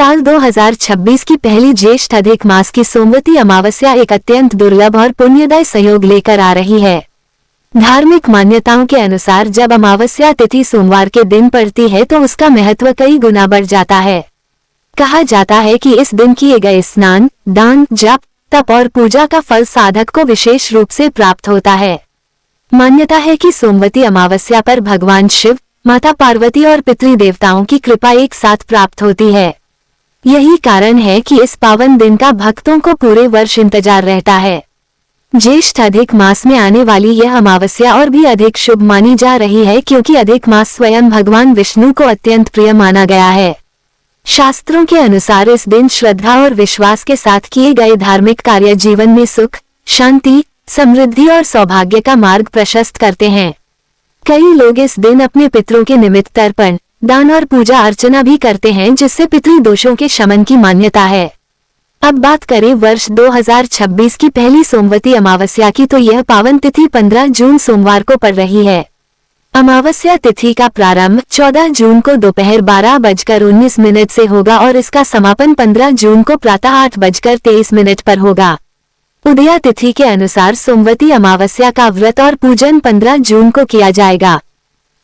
साल 2026 की पहली ज्येष्ठ अधिक मास की सोमवती अमावस्या एक अत्यंत दुर्लभ और पुण्यदायी संयोग लेकर आ रही है। धार्मिक मान्यताओं के अनुसार जब अमावस्या तिथि सोमवार के दिन पड़ती है तो उसका महत्व कई गुना बढ़ जाता है। कहा जाता है कि इस दिन किए गए स्नान, दान, जप, तप और पूजा का फल साधक को विशेष रूप से प्राप्त होता है। मान्यता है कि सोमवती अमावस्या पर भगवान शिव, माता पार्वती और पितृ देवताओं की कृपा एक साथ प्राप्त होती है। यही कारण है कि इस पावन दिन का भक्तों को पूरे वर्ष इंतजार रहता है। ज्येष्ठ अधिक मास में आने वाली यह अमावस्या और भी अधिक शुभ मानी जा रही है क्योंकि अधिक मास स्वयं भगवान विष्णु को अत्यंत प्रिय माना गया है। शास्त्रों के अनुसार इस दिन श्रद्धा और विश्वास के साथ किए गए धार्मिक कार्य जीवन में सुख, शांति, समृद्धि और सौभाग्य का मार्ग प्रशस्त करते हैं। कई लोग इस दिन अपने पितरों के निमित्त तर्पण, दान और पूजा अर्चना भी करते हैं जिससे पितृ दोषों के शमन की मान्यता है। अब बात करें वर्ष 2026 की पहली सोमवती अमावस्या की तो यह पावन तिथि 15 जून सोमवार को पड़ रही है। अमावस्या तिथि का प्रारंभ 14 जून को दोपहर 12:19 से होगा और इसका समापन 15 जून को प्रातः 8:23 पर होगा। उदया तिथि के अनुसार सोमवती अमावस्या का व्रत और पूजन 15 जून को किया जाएगा।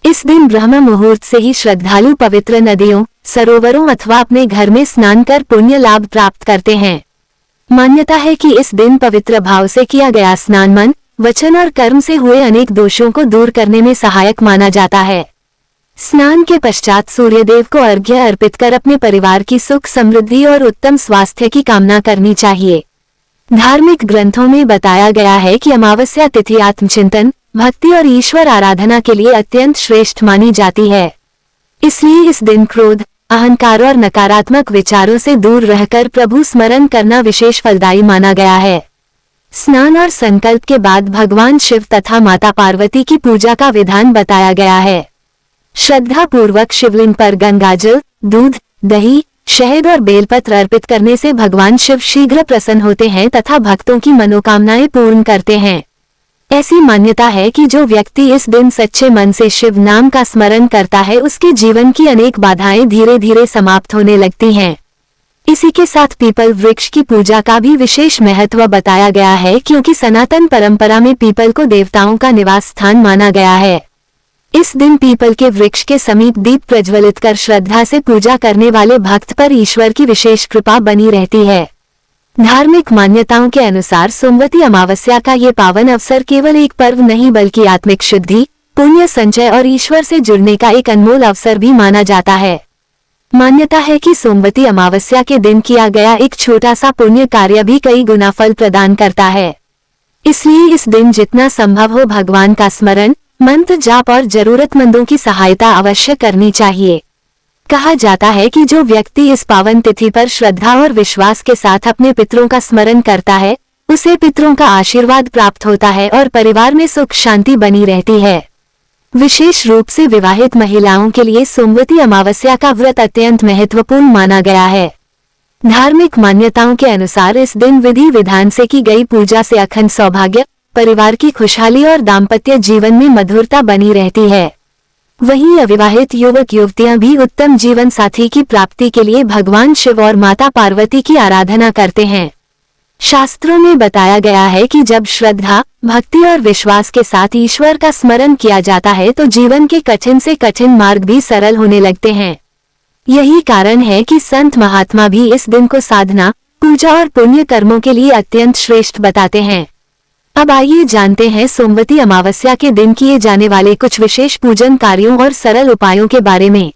इस दिन ब्रह्म मुहूर्त से ही श्रद्धालु पवित्र नदियों, सरोवरों अथवा अपने घर में स्नान कर पुण्य लाभ प्राप्त करते हैं। मान्यता है कि इस दिन पवित्र भाव से किया गया स्नान मन, वचन और कर्म से हुए अनेक दोषों को दूर करने में सहायक माना जाता है। स्नान के पश्चात सूर्यदेव को अर्घ्य अर्पित कर अपने परिवार की सुख, समृद्धि और उत्तम स्वास्थ्य की कामना करनी चाहिए। धार्मिक ग्रंथों में बताया गया है कि अमावस्या तिथि आत्मचिंतन, भक्ति और ईश्वर आराधना के लिए अत्यंत श्रेष्ठ मानी जाती है। इसलिए इस दिन क्रोध, अहंकार और नकारात्मक विचारों से दूर रहकर प्रभु स्मरण करना विशेष फलदायी माना गया है। स्नान और संकल्प के बाद भगवान शिव तथा माता पार्वती की पूजा का विधान बताया गया है। श्रद्धा पूर्वक शिवलिंग पर गंगाजल, दूध, दही, शहद और बेलपत्र अर्पित करने से भगवान शिव शीघ्र प्रसन्न होते हैं तथा भक्तों की मनोकामनाएं पूर्ण करते हैं। ऐसी मान्यता है कि जो व्यक्ति इस दिन सच्चे मन से शिव नाम का स्मरण करता है उसके जीवन की अनेक बाधाएं धीरे धीरे समाप्त होने लगती हैं। इसी के साथ पीपल वृक्ष की पूजा का भी विशेष महत्व बताया गया है क्योंकि सनातन परंपरा में पीपल को देवताओं का निवास स्थान माना गया है। इस दिन पीपल के वृक्ष के समीप दीप प्रज्वलित कर श्रद्धा से पूजा करने वाले भक्त पर ईश्वर की विशेष कृपा बनी रहती है। धार्मिक मान्यताओं के अनुसार सोमवती अमावस्या का ये पावन अवसर केवल एक पर्व नहीं बल्कि आत्मिक शुद्धि, पुण्य संचय और ईश्वर से जुड़ने का एक अनमोल अवसर भी माना जाता है। मान्यता है कि सोमवती अमावस्या के दिन किया गया एक छोटा सा पुण्य कार्य भी कई गुना फल प्रदान करता है। इसलिए इस दिन जितना संभव हो भगवान का स्मरण, मंत्र जाप और जरूरतमंदों की सहायता अवश्य करनी चाहिए। कहा जाता है कि जो व्यक्ति इस पावन तिथि पर श्रद्धा और विश्वास के साथ अपने पितरों का स्मरण करता है उसे पितरों का आशीर्वाद प्राप्त होता है और परिवार में सुख शांति बनी रहती है। विशेष रूप से विवाहित महिलाओं के लिए सोमवती अमावस्या का व्रत अत्यंत महत्वपूर्ण माना गया है। धार्मिक मान्यताओं के अनुसार इस दिन विधि विधान से की गई पूजा से अखंड सौभाग्य, परिवार की खुशहाली और दाम्पत्य जीवन में मधुरता बनी रहती है। वहीं अविवाहित युवक युवतियां भी उत्तम जीवन साथी की प्राप्ति के लिए भगवान शिव और माता पार्वती की आराधना करते हैं। शास्त्रों में बताया गया है कि जब श्रद्धा, भक्ति और विश्वास के साथ ईश्वर का स्मरण किया जाता है तो जीवन के कठिन से कठिन मार्ग भी सरल होने लगते हैं। यही कारण है कि संत महात्मा भी इस दिन को साधना, पूजा और पुण्य कर्मों के लिए अत्यंत श्रेष्ठ बताते हैं। अब आइए जानते हैं सोमवती अमावस्या के दिन किए जाने वाले कुछ विशेष पूजन कार्यों और सरल उपायों के बारे में।